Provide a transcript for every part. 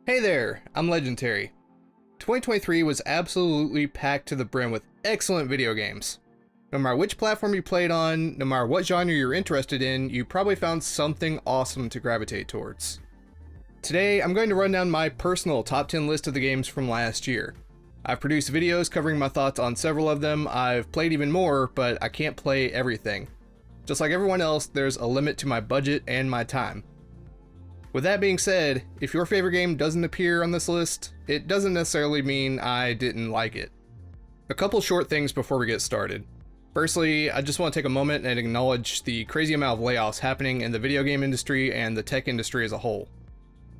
Hey there, I'm LegenTerry. 2023 was absolutely packed to the brim with excellent video games. No matter which platform you played on, no matter what genre you're interested in, you probably found something awesome to gravitate towards. Today, I'm going to run down my personal top 10 list of the games from last year. I've produced videos covering my thoughts on several of them. I've played even more, but I can't play everything. Just like everyone else, there's a limit to my budget and my time. With that being said, if your favorite game doesn't appear on this list, it doesn't necessarily mean I didn't like it. A couple short things before we get started. Firstly, I just want to take a moment and acknowledge the crazy amount of layoffs happening in the video game industry and the tech industry as a whole.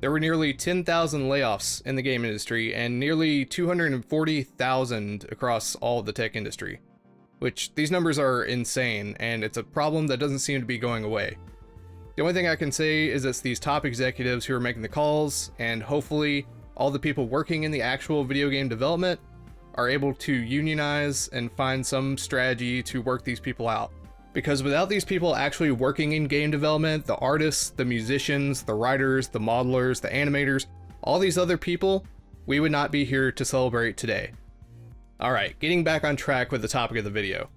There were nearly 10,000 layoffs in the game industry and nearly 240,000 across all of the tech industry. Which, these numbers are insane, and it's a problem that doesn't seem to be going away. The only thing I can say is it's these top executives who are making the calls, and hopefully all the people working in the actual video game development are able to unionize and find some strategy to work these people out. Because without these people actually working in game development, the artists, the musicians, the writers, the modelers, the animators, all these other people, we would not be here to celebrate today. Alright, getting back on track with the topic of the video.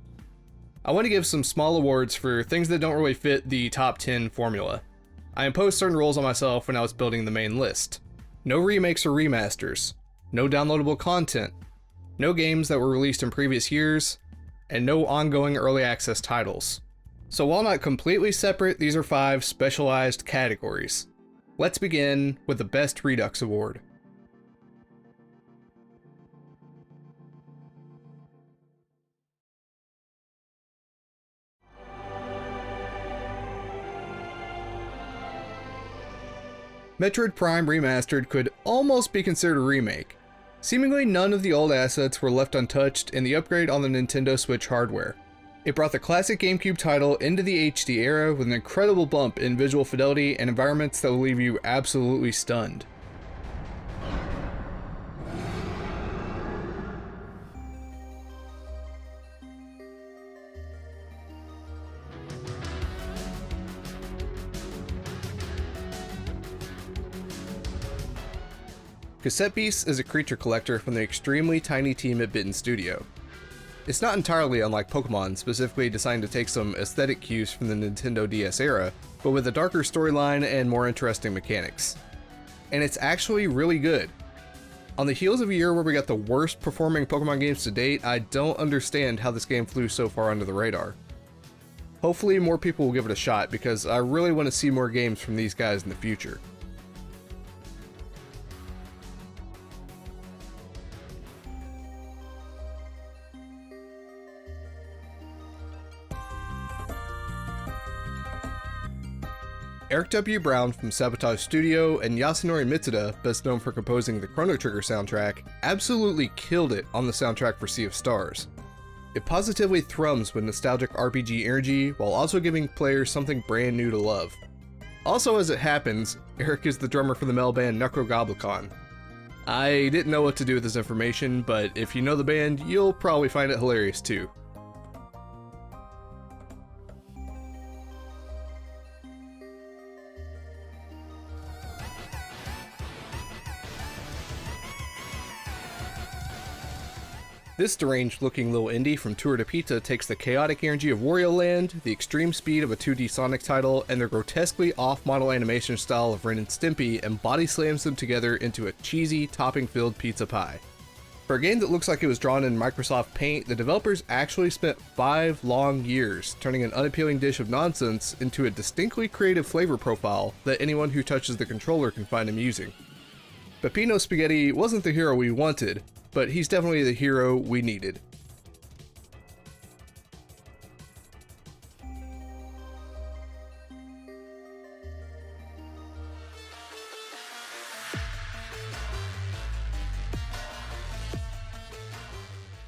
I want to give some small awards for things that don't really fit the top 10 formula. I imposed certain rules on myself when I was building the main list. No remakes or remasters, no downloadable content, no games that were released in previous years, and no ongoing early access titles. So while not completely separate, these are 5 specialized categories. Let's begin with the Best Redux Award. Metroid Prime Remastered could almost be considered a remake. Seemingly none of the old assets were left untouched in the upgrade on the Nintendo Switch hardware. It brought the classic GameCube title into the HD era with an incredible bump in visual fidelity and environments that will leave you absolutely stunned. Cassette Beast is a creature collector from the extremely tiny team at Bitten Studio. It's not entirely unlike Pokemon, specifically designed to take some aesthetic cues from the Nintendo DS era, but with a darker storyline and more interesting mechanics. And it's actually really good. On the heels of a year where we got the worst performing Pokemon games to date, I don't understand how this game flew so far under the radar. Hopefully more people will give it a shot, because I really want to see more games from these guys in the future. Eric W. Brown from Sabotage Studio and Yasunori Mitsuda, best known for composing the Chrono Trigger soundtrack, absolutely killed it on the soundtrack for Sea of Stars. It positively thrums with nostalgic RPG energy while also giving players something brand new to love. Also, as it happens, Eric is the drummer for the metal band Necrogoblikon. I didn't know what to do with this information, but if you know the band, you'll probably find it hilarious too. This deranged-looking little indie from Tour de Pizza takes the chaotic energy of Wario Land, the extreme speed of a 2D Sonic title, and the grotesquely off-model animation style of Ren and Stimpy and body slams them together into a cheesy, topping-filled pizza pie. For a game that looks like it was drawn in Microsoft Paint, the developers actually spent 5 long years turning an unappealing dish of nonsense into a distinctly creative flavor profile that anyone who touches the controller can find amusing. Peppino Spaghetti wasn't the hero we wanted, but he's definitely the hero we needed.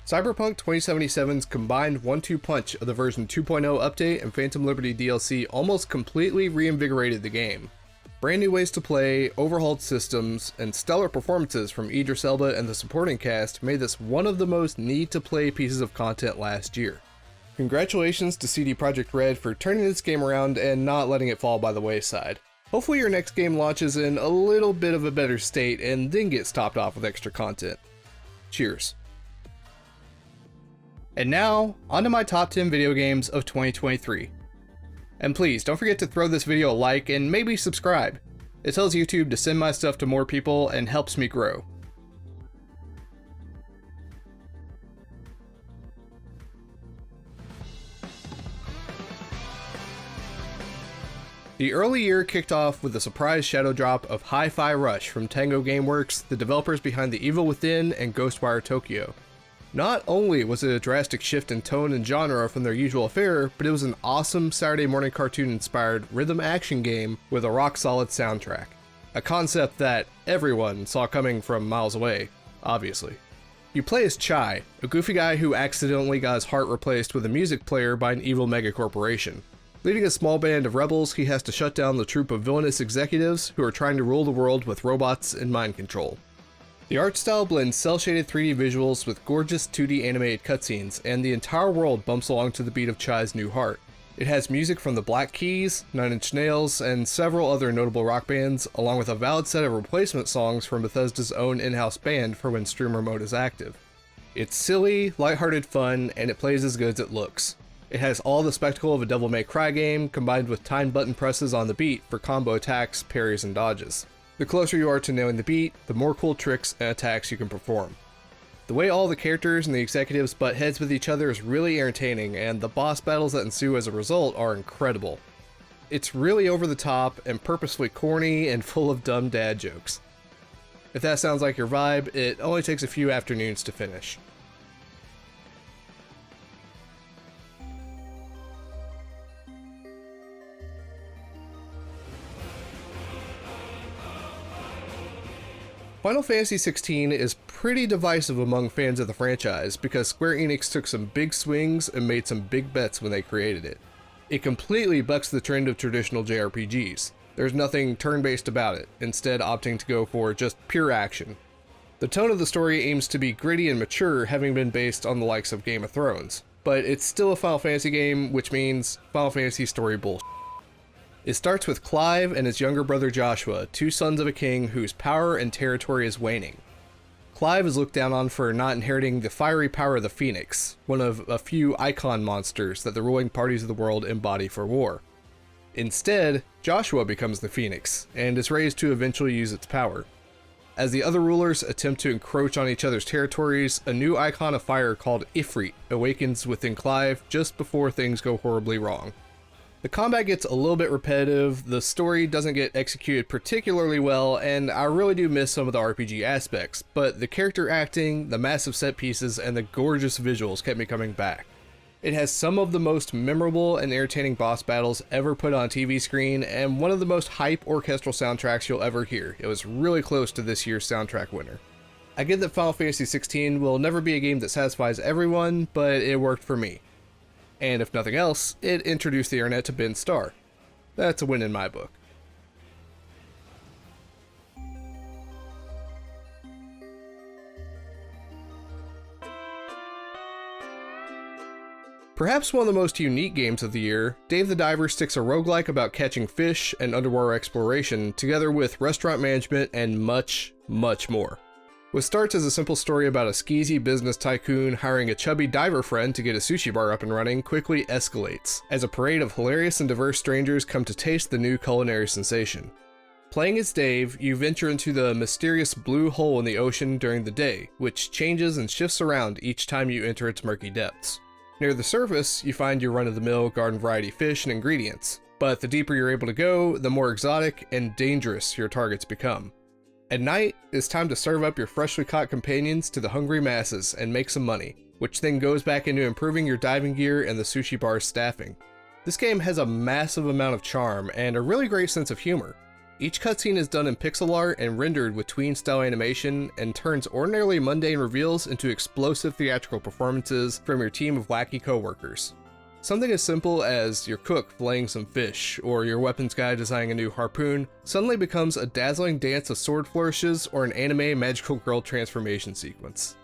Cyberpunk 2077's combined 1-2 punch of the version 2.0 update and Phantom Liberty DLC almost completely reinvigorated the game. Brand new ways to play, overhauled systems, and stellar performances from Idris Elba and the supporting cast made this one of the most need-to-play pieces of content last year. Congratulations to CD Projekt Red for turning this game around and not letting it fall by the wayside. Hopefully your next game launches in a little bit of a better state and then gets topped off with extra content. Cheers. And now, onto my top 10 video games of 2023. And please, don't forget to throw this video a like and maybe subscribe. It tells YouTube to send my stuff to more people and helps me grow. The early year kicked off with a surprise shadow drop of Hi-Fi Rush from Tango Gameworks, the developers behind The Evil Within and Ghostwire Tokyo. Not only was it a drastic shift in tone and genre from their usual fare, but it was an awesome Saturday morning cartoon-inspired rhythm action game with a rock-solid soundtrack. A concept that everyone saw coming from miles away, obviously. You play as Chai, a goofy guy who accidentally got his heart replaced with a music player by an evil megacorporation. Leading a small band of rebels, he has to shut down the troop of villainous executives who are trying to rule the world with robots and mind control. The art style blends cel-shaded 3D visuals with gorgeous 2D animated cutscenes, and the entire world bumps along to the beat of Chai's new heart. It has music from the Black Keys, Nine Inch Nails, and several other notable rock bands, along with a valid set of replacement songs from Bethesda's own in-house band for when streamer mode is active. It's silly, lighthearted fun, and it plays as good as it looks. It has all the spectacle of a Devil May Cry game, combined with timed button presses on the beat for combo attacks, parries, and dodges. The closer you are to nailing the beat, the more cool tricks and attacks you can perform. The way all the characters and the executives butt heads with each other is really entertaining, and the boss battles that ensue as a result are incredible. It's really over the top and purposefully corny and full of dumb dad jokes. If that sounds like your vibe, it only takes a few afternoons to finish. Final Fantasy XVI is pretty divisive among fans of the franchise because Square Enix took some big swings and made some big bets when they created it. It completely bucks the trend of traditional JRPGs. There's nothing turn-based about it, instead opting to go for just pure action. The tone of the story aims to be gritty and mature, having been based on the likes of Game of Thrones, but it's still a Final Fantasy game, which means Final Fantasy story bullshit. It starts with Clive and his younger brother Joshua, two sons of a king whose power and territory is waning. Clive is looked down on for not inheriting the fiery power of the Phoenix, one of a few icon monsters that the ruling parties of the world embody for war. Instead, Joshua becomes the Phoenix, and is raised to eventually use its power. As the other rulers attempt to encroach on each other's territories, a new icon of fire called Ifrit awakens within Clive just before things go horribly wrong. The combat gets a little bit repetitive, the story doesn't get executed particularly well, and I really do miss some of the RPG aspects, but the character acting, the massive set pieces, and the gorgeous visuals kept me coming back. It has some of the most memorable and entertaining boss battles ever put on a TV screen, and one of the most hype orchestral soundtracks you'll ever hear. It was really close to this year's soundtrack winner. I get that Final Fantasy XVI will never be a game that satisfies everyone, but it worked for me. And if nothing else, it introduced the internet to Ben Starr. That's a win in my book. Perhaps one of the most unique games of the year, Dave the Diver sticks a roguelike about catching fish and underwater exploration, together with restaurant management and much, much more. What starts as a simple story about a skeezy business tycoon hiring a chubby diver friend to get a sushi bar up and running quickly escalates, as a parade of hilarious and diverse strangers come to taste the new culinary sensation. Playing as Dave, you venture into the mysterious blue hole in the ocean during the day, which changes and shifts around each time you enter its murky depths. Near the surface, you find your run-of-the-mill garden variety fish and ingredients, but the deeper you're able to go, the more exotic and dangerous your targets become. At night, it's time to serve up your freshly caught companions to the hungry masses and make some money, which then goes back into improving your diving gear and the sushi bar's staffing. This game has a massive amount of charm and a really great sense of humor. Each cutscene is done in pixel art and rendered with tween-style animation and turns ordinarily mundane reveals into explosive theatrical performances from your team of wacky co-workers. Something as simple as your cook filleting some fish, or your weapons guy designing a new harpoon, suddenly becomes a dazzling dance of sword flourishes or an anime magical girl transformation sequence.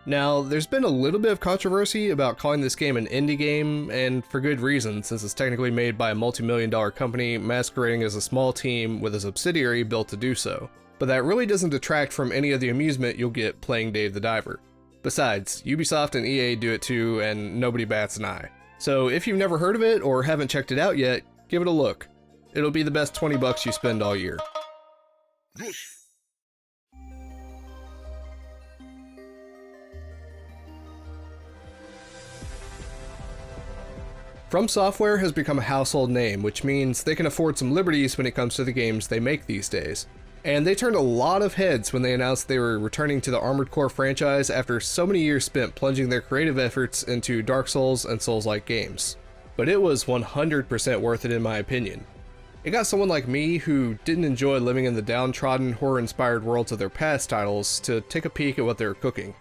Now, there's been a little bit of controversy about calling this game an indie game, and for good reason, since it's technically made by a multi-million-dollar company masquerading as a small team with a subsidiary built to do so. But that really doesn't detract from any of the amusement you'll get playing Dave the Diver. Besides, Ubisoft and EA do it too, and nobody bats an eye. So if you've never heard of it or haven't checked it out yet, give it a look. It'll be the best $20 you spend all year. From Software has become a household name, which means they can afford some liberties when it comes to the games they make these days. And they turned a lot of heads when they announced they were returning to the Armored Core franchise after so many years spent plunging their creative efforts into Dark Souls and Souls-like games. But it was 100% worth it in my opinion. It got someone like me, who didn't enjoy living in the downtrodden, horror-inspired worlds of their past titles, to take a peek at what they were cooking.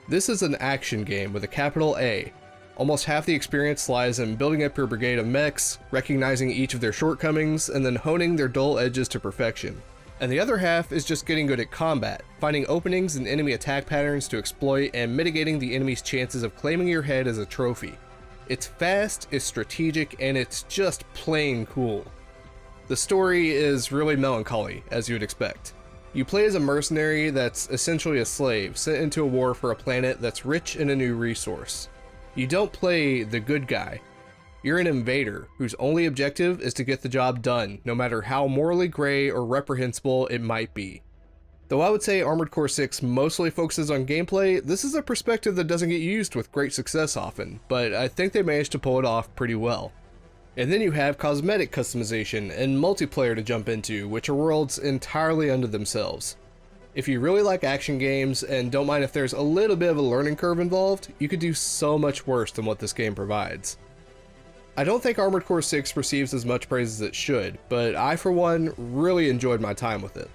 This is an action game with a capital A. Almost half the experience lies in building up your brigade of mechs, recognizing each of their shortcomings, and then honing their dull edges to perfection. And the other half is just getting good at combat, finding openings in enemy attack patterns to exploit, and mitigating the enemy's chances of claiming your head as a trophy. It's fast, it's strategic, and it's just plain cool. The story is really melancholy, as you would expect. You play as a mercenary that's essentially a slave, sent into a war for a planet that's rich in a new resource. You don't play the good guy. You're an invader whose only objective is to get the job done, no matter how morally gray or reprehensible it might be. Though I would say Armored Core 6 mostly focuses on gameplay, this is a perspective that doesn't get used with great success often, but I think they managed to pull it off pretty well. And then you have cosmetic customization and multiplayer to jump into, which are worlds entirely unto themselves. If you really like action games and don't mind if there's a little bit of a learning curve involved, you could do so much worse than what this game provides. I don't think Armored Core 6 receives as much praise as it should, but I for one really enjoyed my time with it.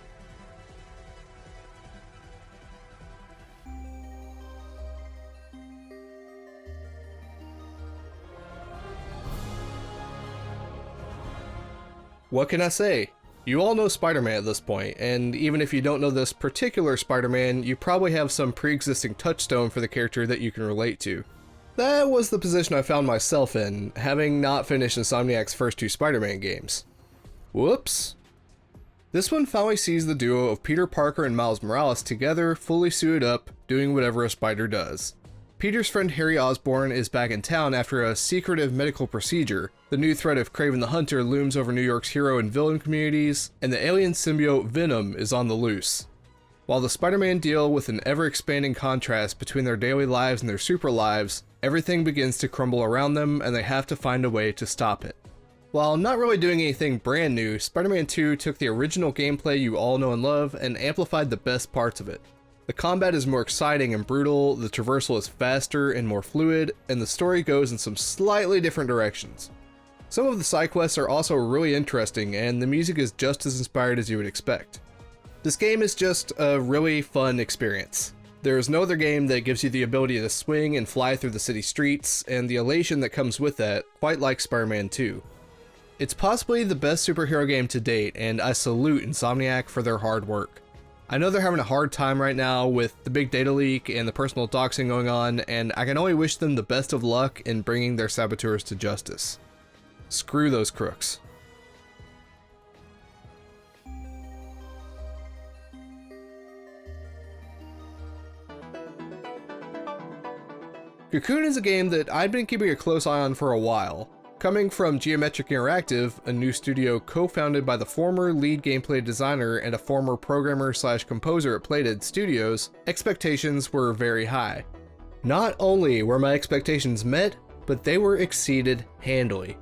What can I say? You all know Spider-Man at this point, and even if you don't know this particular Spider-Man, you probably have some pre-existing touchstone for the character that you can relate to. That was the position I found myself in, having not finished Insomniac's first two Spider-Man games. Whoops. This one finally sees the duo of Peter Parker and Miles Morales together, fully suited up, doing whatever a spider does. Peter's friend Harry Osborn is back in town after a secretive medical procedure, the new threat of Kraven the Hunter looms over New York's hero and villain communities, and the alien symbiote Venom is on the loose. While the Spider-Man deal with an ever-expanding contrast between their daily lives and their super lives, everything begins to crumble around them and they have to find a way to stop it. While not really doing anything brand new, Spider-Man 2 took the original gameplay you all know and love and amplified the best parts of it. The combat is more exciting and brutal, the traversal is faster and more fluid, and the story goes in some slightly different directions. Some of the side quests are also really interesting, and the music is just as inspired as you would expect. This game is just a really fun experience. There is no other game that gives you the ability to swing and fly through the city streets, and the elation that comes with that, quite like Spider-Man 2. It's possibly the best superhero game to date, and I salute Insomniac for their hard work. I know they're having a hard time right now with the big data leak and the personal doxing going on, and I can only wish them the best of luck in bringing their saboteurs to justice. Screw those crooks. Cocoon is a game that I've been keeping a close eye on for a while. Coming from Geometric Interactive, a new studio co-founded by the former lead gameplay designer and a former programmer/composer at Playdead Studios, expectations were very high. Not only were my expectations met, but they were exceeded handily.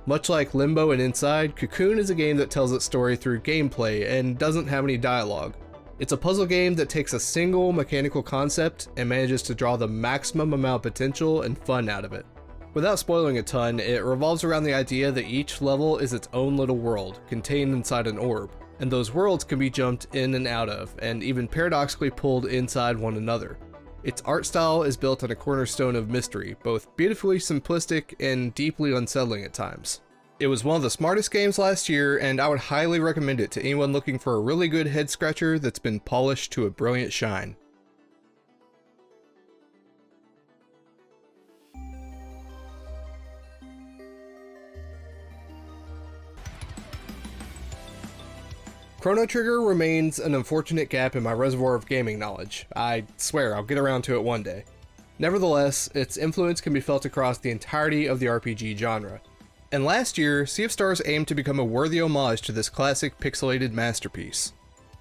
Much like Limbo and Inside, Cocoon is a game that tells its story through gameplay and doesn't have any dialogue. It's a puzzle game that takes a single mechanical concept and manages to draw the maximum amount of potential and fun out of it. Without spoiling a ton, it revolves around the idea that each level is its own little world, contained inside an orb, and those worlds can be jumped in and out of, and even paradoxically pulled inside one another. Its art style is built on a cornerstone of mystery, both beautifully simplistic and deeply unsettling at times. It was one of the smartest games last year, and I would highly recommend it to anyone looking for a really good head scratcher that's been polished to a brilliant shine. Chrono Trigger remains an unfortunate gap in my reservoir of gaming knowledge. I swear I'll get around to it one day. Nevertheless, its influence can be felt across the entirety of the RPG genre. And last year, Sea of Stars aimed to become a worthy homage to this classic pixelated masterpiece.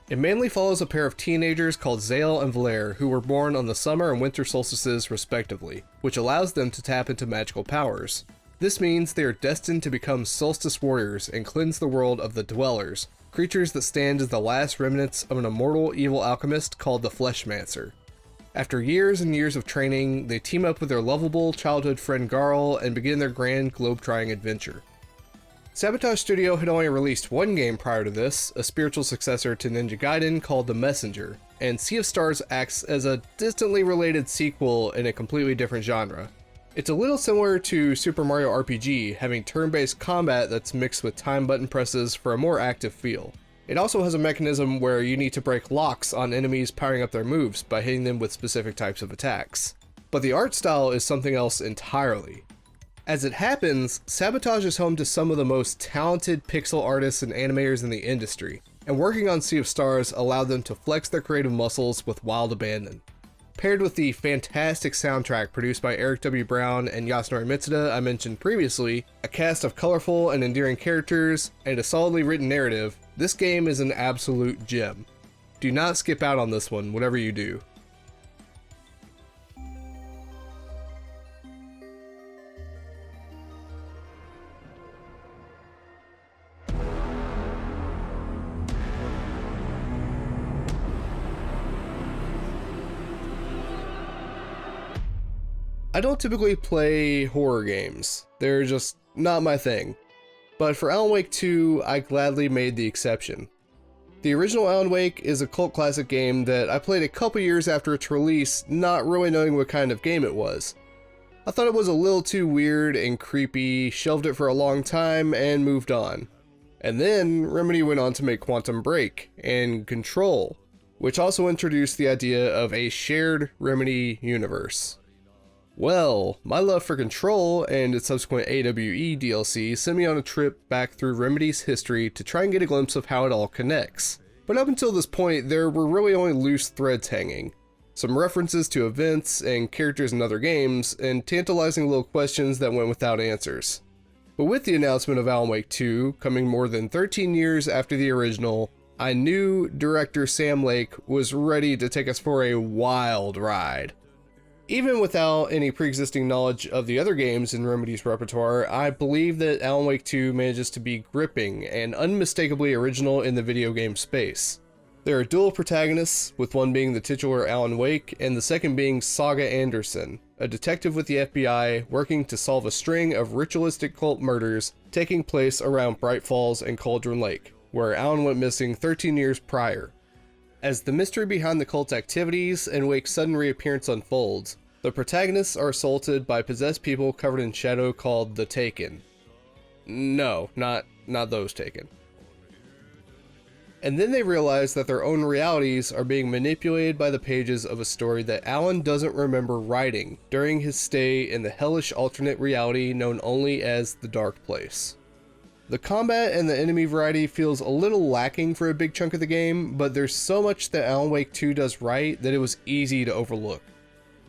It mainly follows a pair of teenagers called Zale and Valere who were born on the summer and winter solstices respectively, which allows them to tap into magical powers. This means they are destined to become solstice warriors and cleanse the world of the Dwellers, creatures that stand as the last remnants of an immortal evil alchemist called the Fleshmancer. After years and years of training, they team up with their lovable childhood friend Garl and begin their grand globe-trotting adventure. Sabotage Studio had only released one game prior to this, a spiritual successor to Ninja Gaiden called The Messenger, and Sea of Stars acts as a distantly related sequel in a completely different genre. It's a little similar to Super Mario RPG, having turn-based combat that's mixed with time button presses for a more active feel. It also has a mechanism where you need to break locks on enemies powering up their moves by hitting them with specific types of attacks. But the art style is something else entirely. As it happens, Sabotage is home to some of the most talented pixel artists and animators in the industry, and working on Sea of Stars allowed them to flex their creative muscles with wild abandon. Paired with the fantastic soundtrack produced by Eric W. Brown and Yasunori Mitsuda I mentioned previously, a cast of colorful and endearing characters, and a solidly written narrative, this game is an absolute gem. Do not skip out on this one, whatever you do. I don't typically play horror games, they're just not my thing, but for Alan Wake 2, I gladly made the exception. The original Alan Wake is a cult classic game that I played a couple years after its release, not really knowing what kind of game it was. I thought it was a little too weird and creepy, shelved it for a long time, and moved on. And then Remedy went on to make Quantum Break and Control, which also introduced the idea of a shared Remedy universe. Well, my love for Control and its subsequent AWE DLC sent me on a trip back through Remedy's history to try and get a glimpse of how it all connects. But up until this point, there were really only loose threads hanging. Some references to events and characters in other games, and tantalizing little questions that went without answers. But with the announcement of Alan Wake 2, coming more than 13 years after the original, I knew director Sam Lake was ready to take us for a wild ride. Even without any pre-existing knowledge of the other games in Remedy's repertoire, I believe that Alan Wake 2 manages to be gripping and unmistakably original in the video game space. There are dual protagonists, with one being the titular Alan Wake and the second being Saga Anderson, a detective with the FBI working to solve a string of ritualistic cult murders taking place around Bright Falls and Cauldron Lake, where Alan went missing 13 years prior. As the mystery behind the cult's activities and Wake's sudden reappearance unfolds, the protagonists are assaulted by possessed people covered in shadow called the Taken. No, not those Taken. And then they realize that their own realities are being manipulated by the pages of a story that Alan doesn't remember writing during his stay in the hellish alternate reality known only as the Dark Place. The combat and the enemy variety feels a little lacking for a big chunk of the game, but there's so much that Alan Wake 2 does right that it was easy to overlook.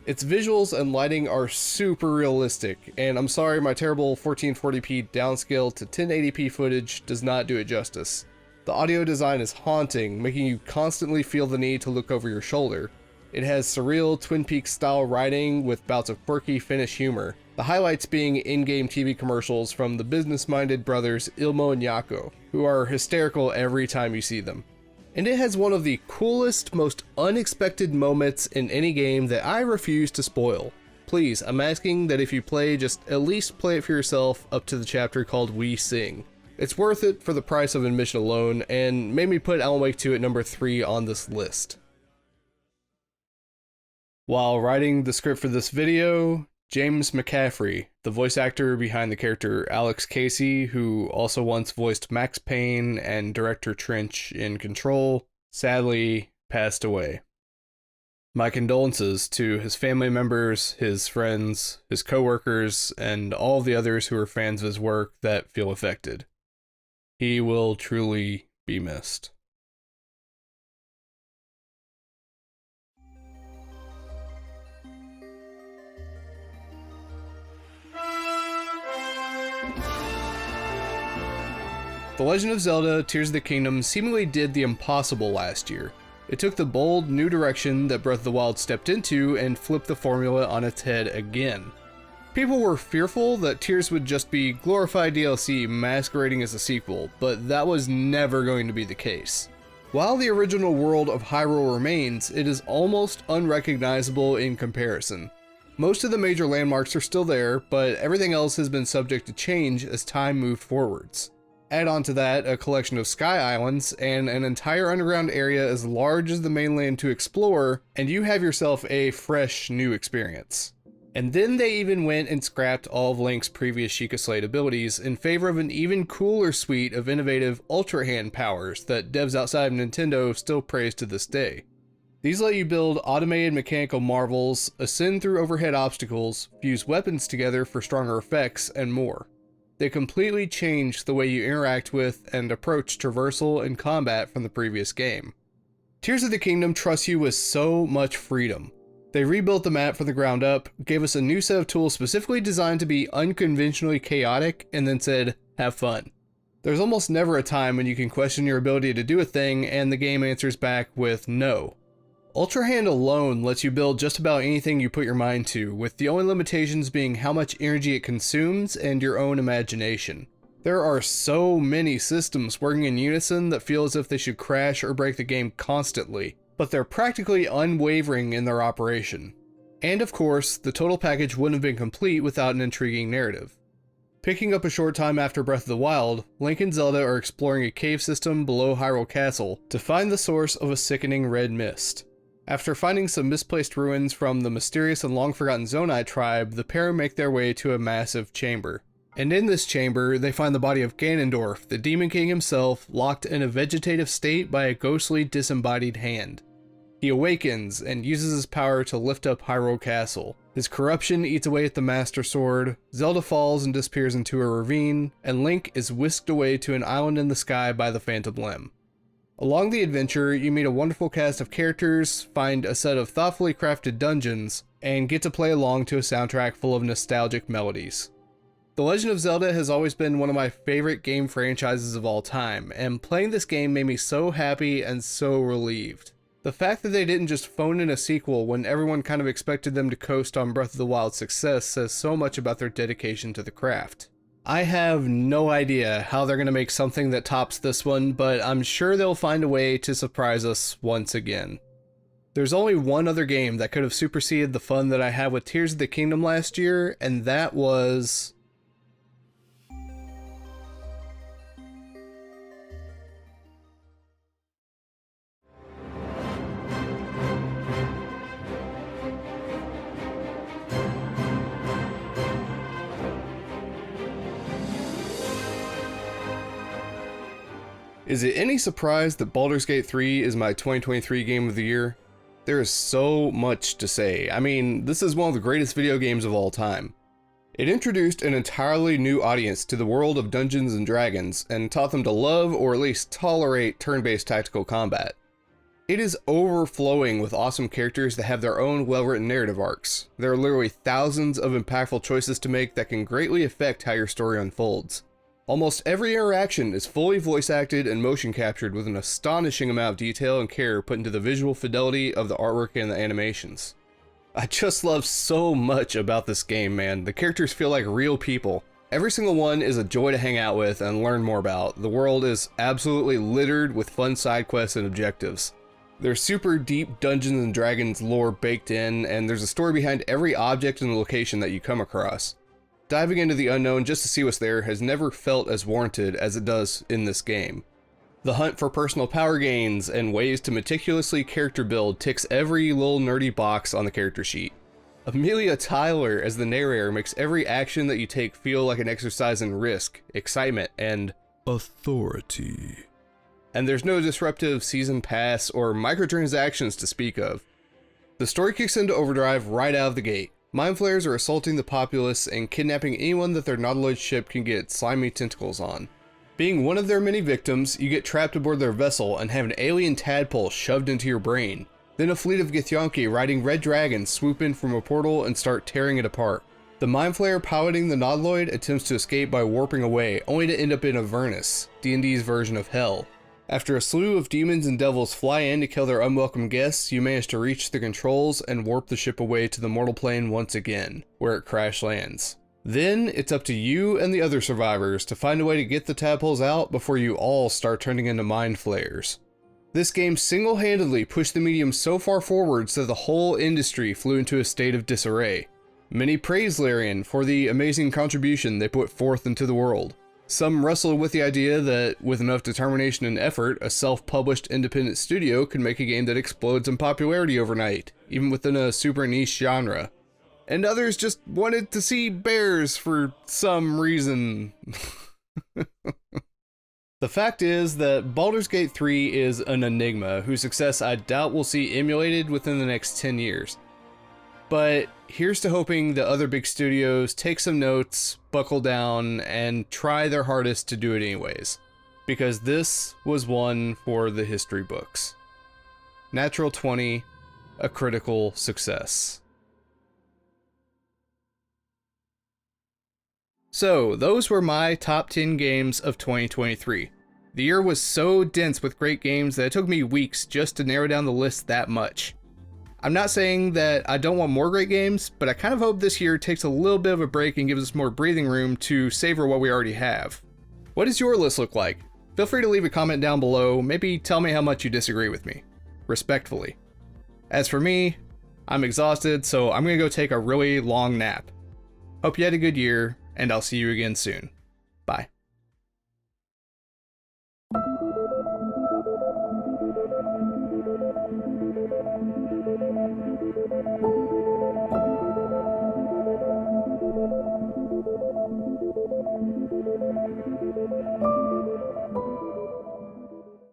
Its visuals and lighting are super realistic, and I'm sorry my terrible 1440p downscale to 1080p footage does not do it justice. The audio design is haunting, making you constantly feel the need to look over your shoulder. It has surreal Twin Peaks style writing with bouts of quirky Finnish humor, the highlights being in-game TV commercials from the business-minded brothers Ilmo and Jaakko, who are hysterical every time you see them. And it has one of the coolest, most unexpected moments in any game that I refuse to spoil. Please, I'm asking that if you play, just at least play it for yourself up to the chapter called We Sing. It's worth it for the price of admission alone, and made me put Alan Wake 2 at number 3 on this list. While writing the script for this video, James McCaffrey, the voice actor behind the character Alex Casey, who also once voiced Max Payne and Director Trench in Control, sadly passed away. My condolences to his family members, his friends, his co-workers, and all the others who are fans of his work that feel affected. He will truly be missed. The Legend of Zelda Tears of the Kingdom seemingly did the impossible last year. It took the bold, new direction that Breath of the Wild stepped into and flipped the formula on its head again. People were fearful that Tears would just be glorified DLC masquerading as a sequel, but that was never going to be the case. While the original world of Hyrule remains, it is almost unrecognizable in comparison. Most of the major landmarks are still there, but everything else has been subject to change as time moved forwards. Add on to that a collection of sky islands and an entire underground area as large as the mainland to explore, and you have yourself a fresh new experience. And then they even went and scrapped all of Link's previous Sheikah Slate abilities in favor of an even cooler suite of innovative Ultra Hand powers that devs outside of Nintendo still praise to this day. These let you build automated mechanical marvels, ascend through overhead obstacles, fuse weapons together for stronger effects, and more. They completely changed the way you interact with and approach traversal and combat from the previous game. Tears of the Kingdom trusts you with so much freedom. They rebuilt the map from the ground up, gave us a new set of tools specifically designed to be unconventionally chaotic, and then said, have fun. There's almost never a time when you can question your ability to do a thing and the game answers back with no. Ultra Hand alone lets you build just about anything you put your mind to, with the only limitations being how much energy it consumes and your own imagination. There are so many systems working in unison that feel as if they should crash or break the game constantly, but they're practically unwavering in their operation. And of course, the total package wouldn't have been complete without an intriguing narrative. Picking up a short time after Breath of the Wild, Link and Zelda are exploring a cave system below Hyrule Castle to find the source of a sickening red mist. After finding some misplaced ruins from the mysterious and long-forgotten Zonai tribe, the pair make their way to a massive chamber. And in this chamber, they find the body of Ganondorf, the Demon King himself, locked in a vegetative state by a ghostly disembodied hand. He awakens and uses his power to lift up Hyrule Castle. His corruption eats away at the Master Sword, Zelda falls and disappears into a ravine, and Link is whisked away to an island in the sky by the Phantom Limb. Along the adventure, you meet a wonderful cast of characters, find a set of thoughtfully crafted dungeons, and get to play along to a soundtrack full of nostalgic melodies. The Legend of Zelda has always been one of my favorite game franchises of all time, and playing this game made me so happy and so relieved. The fact that they didn't just phone in a sequel when everyone kind of expected them to coast on Breath of the Wild's success says so much about their dedication to the craft. I have no idea how they're going to make something that tops this one, but I'm sure they'll find a way to surprise us once again. There's only one other game that could have superseded the fun that I had with Tears of the Kingdom last year, and that was... Is it any surprise that Baldur's Gate 3 is my 2023 Game of the Year? There is so much to say. I mean, this is one of the greatest video games of all time. It introduced an entirely new audience to the world of Dungeons and Dragons and taught them to love or at least tolerate turn-based tactical combat. It is overflowing with awesome characters that have their own well-written narrative arcs. There are literally thousands of impactful choices to make that can greatly affect how your story unfolds. Almost every interaction is fully voice acted and motion captured with an astonishing amount of detail and care put into the visual fidelity of the artwork and the animations. I just love so much about this game, man. The characters feel like real people. Every single one is a joy to hang out with and learn more about. The world is absolutely littered with fun side quests and objectives. There's super deep Dungeons and Dragons lore baked in, and there's a story behind every object and location that you come across. Diving into the unknown just to see what's there has never felt as warranted as it does in this game. The hunt for personal power gains and ways to meticulously character build ticks every little nerdy box on the character sheet. Amelia Tyler as the narrator makes every action that you take feel like an exercise in risk, excitement, and authority. And there's no disruptive season pass or microtransactions to speak of. The story kicks into overdrive right out of the gate. Mind flayers are assaulting the populace and kidnapping anyone that their Nautilus ship can get slimy tentacles on. Being one of their many victims, you get trapped aboard their vessel and have an alien tadpole shoved into your brain. Then a fleet of Githyanki riding red dragons swoop in from a portal and start tearing it apart. The Mind Flayer piloting the Nodloid attempts to escape by warping away, only to end up in Avernus, D&D's version of Hell. After a slew of demons and devils fly in to kill their unwelcome guests, you manage to reach the controls and warp the ship away to the mortal plane once again, where it crash lands. Then, it's up to you and the other survivors to find a way to get the tadpoles out before you all start turning into Mind Flayers. This game single-handedly pushed the medium so far forward so the whole industry flew into a state of disarray. Many praised Larian for the amazing contribution they put forth into the world. Some wrestled with the idea that, with enough determination and effort, a self-published independent studio could make a game that explodes in popularity overnight, even within a super niche genre. And others just wanted to see bears for some reason. The fact is that Baldur's Gate 3 is an enigma whose success I doubt we'll see emulated within the next 10 years. But here's to hoping the other big studios take some notes, buckle down, and try their hardest to do it anyways. Because this was one for the history books. Natural 20, a critical success. So, those were my top 10 games of 2023. The year was so dense with great games that it took me weeks just to narrow down the list that much. I'm not saying that I don't want more great games, but I kind of hope this year takes a little bit of a break and gives us more breathing room to savor what we already have. What does your list look like? Feel free to leave a comment down below, maybe tell me how much you disagree with me. Respectfully. As for me, I'm exhausted, so I'm gonna go take a really long nap. Hope you had a good year, and I'll see you again soon. Bye. You